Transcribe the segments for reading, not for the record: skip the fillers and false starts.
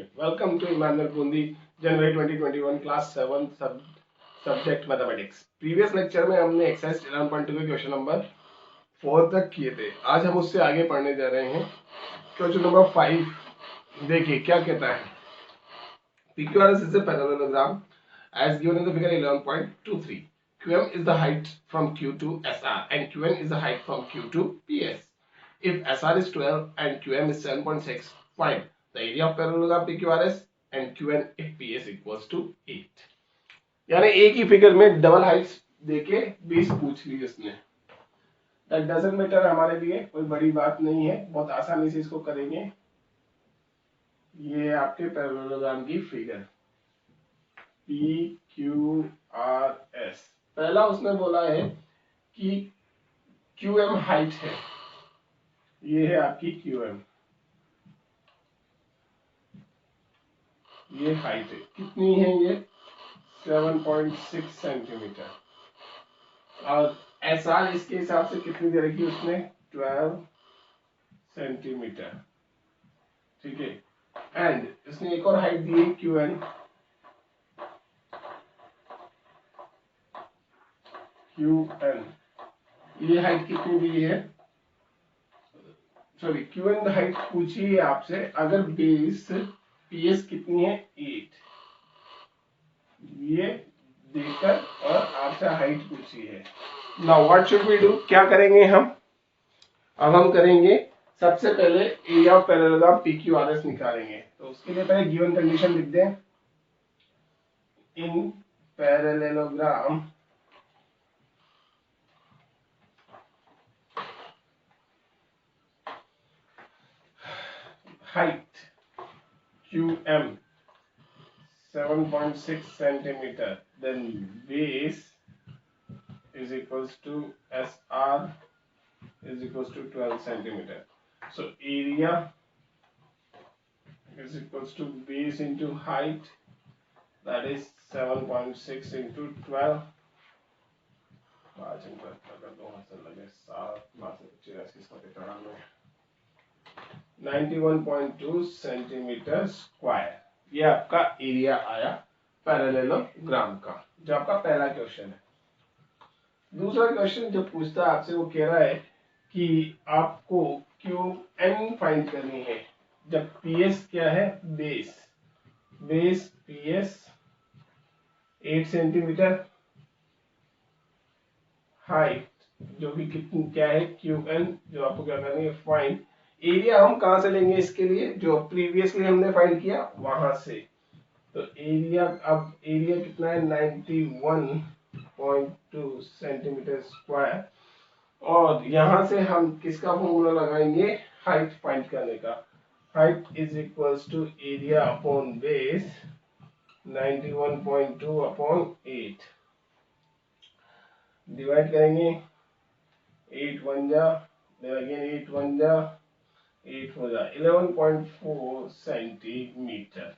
student, welcome to Emmanuel Bundi January 2021 class 7 subject mathematics. Previous lecture में हमने exercise 11.2 के question number 4 तक किए थे. आज हम उससे आगे पढ़ने जा रहे हैं. क्वेश्चन नंबर 5 देखिए क्या कहता है. PQRS is a parallelogram as given in the figure 11.23. QM is the height from Q to SR and QN is the height from Q to PS. If SR is 12 and QM is 7.6, find the area of parallelogram PQRS and QN if PS equals to 8. यानी एक ही figure में double Heights देके base पूछ ली उसने. That doesn't matter, हमारे लिए कोई बड़ी बात नहीं है, बहुत आसानी से इसको करेंगे. ये आपके पैरेललोग्राम की फिगर PQRS. पहला उसने बोला है कि QM हाइट है, ये है आपकी QM, ये हाइट है. कितनी है ये? 7.6 सेंटीमीटर. और SR इसके हिसाब से कितनी दे रखी उसने? 12 सेंटीमीटर. ठीक है. एंड इसने एक और हाइट दी है QN. ये हाइट कितनी दी है? सॉरी, QN हाइट पूछी है आपसे. अगर बेस PS कितनी है? 8. ये देकर और आपसे हाइट पूछी है. Now what should we do? क्या करेंगे हम? अब हम करेंगे सबसे पहले एरिया ऑफ पैरेललोग्राम PQRS निकालेंगे. तो उसके लिए पहले गिवन कंडीशन लिख दें. इन parallelogram height QM 7.6 centimeter, then base is equals to SR is equals to 12 centimeter. So area is equals to base into height, that is 7.6 into 12. 91.2 centimetre square. ये आपका area आया पैरेललोग्राम का, जो आपका पहला question है. दूसरा क्वेश्चन जो पूछता है आपसे, वो कह रहा है कि आपको QN फाइंड करनी है जब PS क्या है? बेस PS 8 सेंटीमीटर, हाइट जो भी कितनी क्या है QN, जो आपको क्या करनी है? फाइंड. एरिया हम कहां से लेंगे इसके लिए? जो प्रीवियसली हमने फाइंड किया वहां से. तो एरिया, अब एरिया कितना है? 91.2 सेंटीमीटर स्क्वायर. और यहां से हम किसका फॉर्मूला लगाएंगे? हाइट फाइंड करने का. Height is equals to area upon base 91.2 upon 8. Divide करेंगे. 8 1 जा, then again 8 1 जा, 8 हो जा, 11.4 centimetre.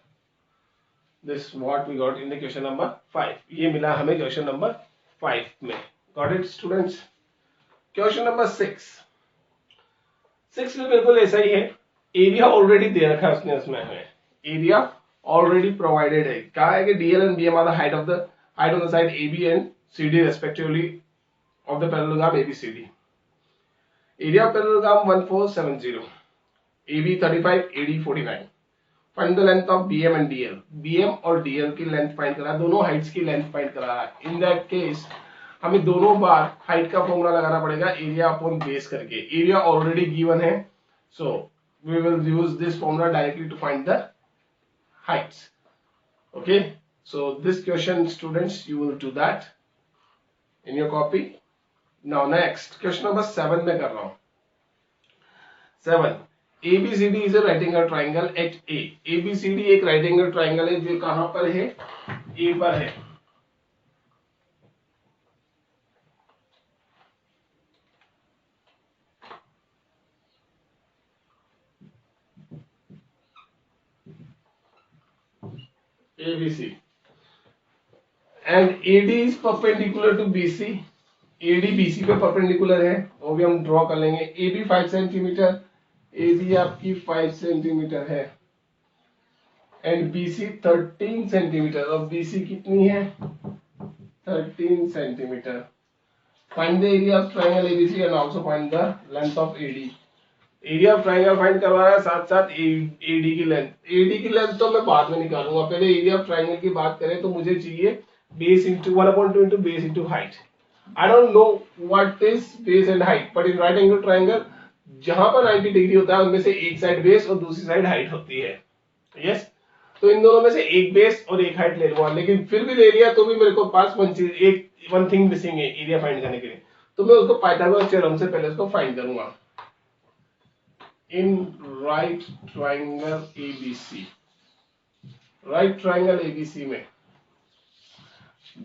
This what we got in the question number 5. ये मिला हमें क्वेश्चन नंबर 5 में. Got it students? Question number 6 में बिल्कुल ऐसा ही है. एरिया ऑलरेडी दे रखा है उसने, उसमें हमें एरिया ऑलरेडी प्रोवाइडेड है. कहा है कि DL and BM are the height on the side AB and CD respectively of the parallelogram ABCD. Area of parallelogram 1470, AB 35, AD 49. Find the length of BM and DL. BM और DL की length find करा, दोनों Heights की length find करा है. In that case हमें दोनों बार height का फॉर्मूला लगाना पड़ेगा एरिया अपॉन बेस करके. एरिया ऑलरेडी गिवन है, so we will use this formula directly to find the heights. Okay, so this question students you will do that in your copy. Now next question number 7 में कर रहा हूं. 7 ABCD is a right angle triangle at A. ABCD एक right angle triangle है जो कहां पर है? A पर है. ABC and AD is perpendicular to BC. AD BC पे परपेंडिकुलर है, वो भी हम ड्रॉ कर लेंगे. AB 5 सेंटीमीटर, AB आपकी 5 सेंटीमीटर है. And BC 13 centimetre. और BC कितनी है? 13 centimetre. Find the area of triangle ABC and also find the length of AD। Area of triangle find करवा रहा है, साथ साथ AD की लेंथ। AD की लेंथ तो मैं बाद में निकालूंगा, पहले एरिया ऑफ ट्रायंगल की बात करें तो मुझे चाहिए base into 1/2 into base into height. I don't know what is base and height, but in right angle triangle जहां पर 90 डिग्री होता है उनमें से एक साइड बेस और दूसरी साइड हाइट होती है। यस, तो इन दोनों में से एक बेस और एक हाइट ले लूंगा, लेकिन फिर भी ले लिया तो भी मेरे को पास वन थिंग मिसिंग है एरिया फाइंड करने के लिए। तो मैं उसको पाइथागोरस थ्योरम से पहले उसको फाइंड करूंगा। In right triangle ABC, right triangle ABC में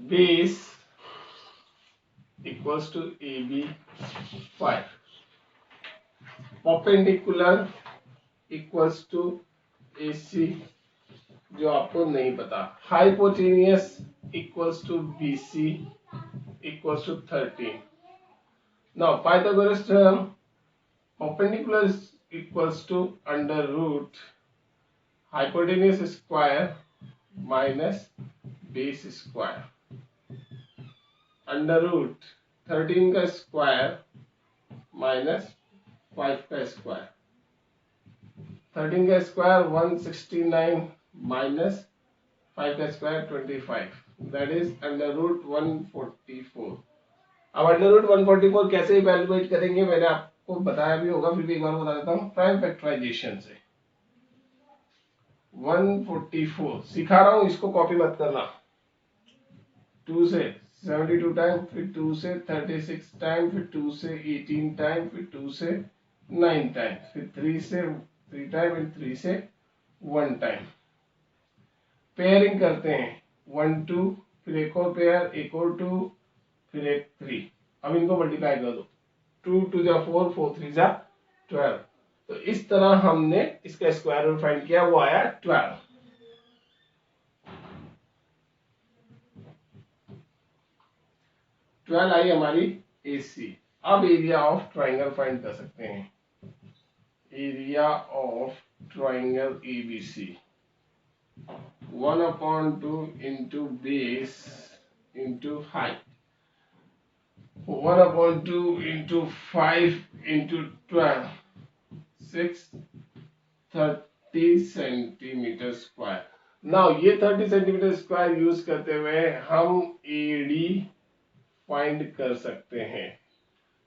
base equals to AB 5, perpendicular equals to AC जो आपको नहीं पता, hypotenuse equals to BC equals to 13। Now Pythagoras theorem, perpendicular is equals to under root hypotenuse square minus base square, under root 13 का square minus 5 का square. 13 का square 169 minus 5 का square 25, that is under root 144। अब under root 144 कैसे evaluate करेंगे मैंने आपको बताया भी होगा, फिर भी एक बार बता देता हूँ। प्राइम फैक्टराइजेशन से 144 सिखा रहा हूँ, इसको कॉपी मत करना। 2 से 72 टाइम, फिर 2 से 36 टाइम, फिर 2 से 18 टाइम, फिर 2 से 9 टाइम, फिर 3 से 3 टाइम एंड 3 से 1 टाइम। पेयरिंग करते हैं 1 2, फिर एक और पेयर, एक और 2, फिर एक 3। अब इनको मल्टीप्लाई कर दो, 2 2 जा 4, 4 3 जा 12। तो इस तरह हमने इसका स्क्वायर रूट फाइंड किया, वो आया 12। 12 आई हमारी AC। अब एरिया ऑफ ट्राइंगल फाइंड कर सकते हैं। Area of triangle ABC 1/2 into base into height, 1/2 into 5 into 12, 630 centimetre square. Now ये 30 सेंटीमीटर स्क्वायर यूज करते हुए हम AD फाइंड कर सकते हैं,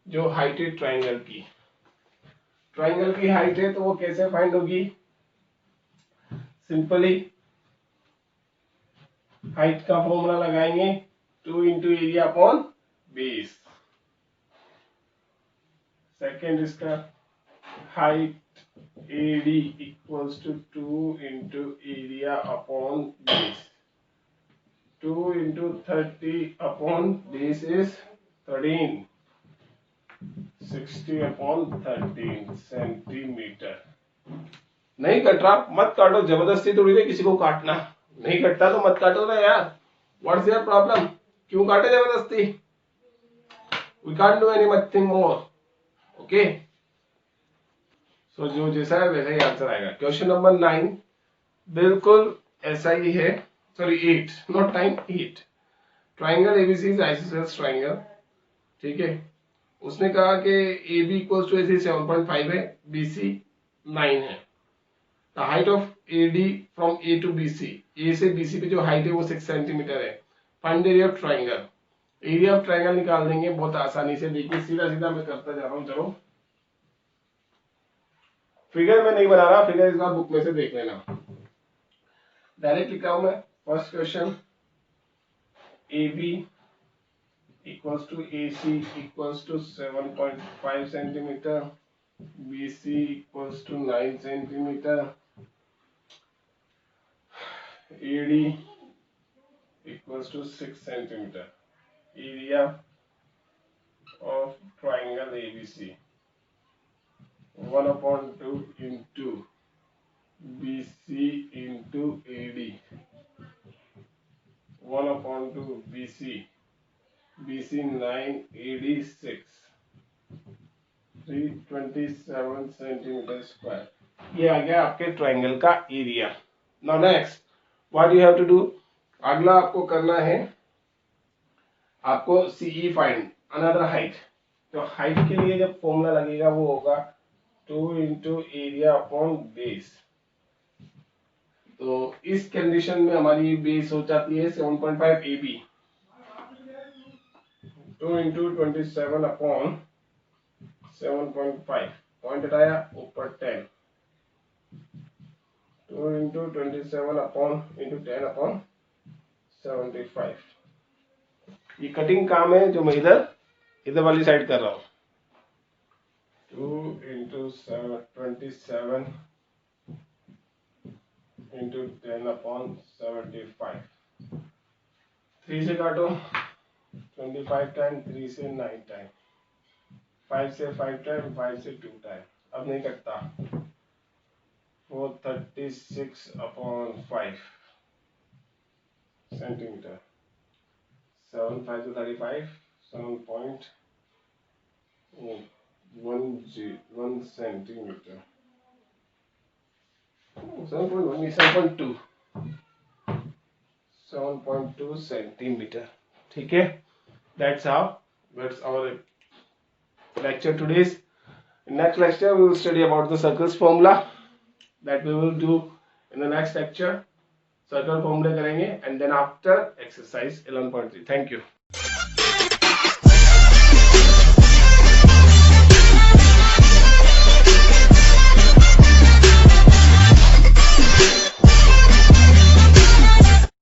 जो हाइट है ट्राइंगल की। ट्राइंगल की हाइट है तो वो कैसे फाइंड होगी? सिंपली हाइट का फॉर्मूला लगाएंगे, 2 into area upon base. Second इसका height AD equals to 2 into area upon base. 2 into 30 upon base is 13, 60 upon 13 centimetre. नहीं कट रहा मत काटो, जबरदस्ती थोड़ी ना किसी को काटना। नहीं कटता तो मत काटो ना यार, व्हाट्स योर प्रॉब्लम? क्यों काटे जबरदस्ती? We can't do anything more, okay. So जो जैसा है वैसा ही आंसर आएगा। क्वेश्चन नंबर 9 बिल्कुल ऐसा ही है, sorry 8 not 9, 8। Triangle ABC is isosceles triangle, ठीक है। उसने कहा कि AB इक्वल्स टू AC 7.5 है, BC 9 है। The height of AD from A to BC, A से BC पे जो हाइट है वो 6 सेंटीमीटर है। Find the area of triangle. Area of triangle निकाल देंगे बहुत आसानी से। देखिए सीधा सीधा मैं करता जा रहा हूँ, चलो। फिगर में नहीं बना रहा, फिगर इस बार बुक में से देख लेना। डायरेक्ट लिखा हूं मैं। First question, AB equals to AC equals to 7.5 centimetre, BC equals to 9 centimetre, AD equals to 6 centimetre. Area of triangle ABC 1/2 into BC into AD, 1/2 BC, BC 9, AD 6, 327 centimetre square. ये आ गया आपके triangle का area. Now next what you have to do, अगला आपको करना है, आपको सीई फाइंड अनदर हाइट। तो हाइट के लिए जब फॉर्मूला लगेगा वो होगा 2 इंटू एरिया अपॉन बेस। तो इस कंडीशन में हमारी बेस हो जाती है 7.5 AB, 2 इंटू 27 अपॉन 7.5, पॉइंट हटाया ऊपर 10, 2 इंटू 27 अपॉन इंटू 10 अपॉन 75। ये कटिंग काम है जो मैं इधर वाली साइड कर रहा हूँ। 2 इंटू 27 इंटू 10 अपॉन 75, 3 से काटो, 25 टाइम, 3 से 9 टाइम, 5 से 5 टाइम, 5 से 2 टाइम, अब नहीं कटता, 436 upon 5 centimetre, 7 5 to 35, 7.1 centimetre, 7.2 centimetre. ठीक है, that's our lecture today's. In next lecture we will study about the circles formula, that we will do in the next lecture. Circle फॉर्मूले करेंगे and then after exercise 11.3. Thank you.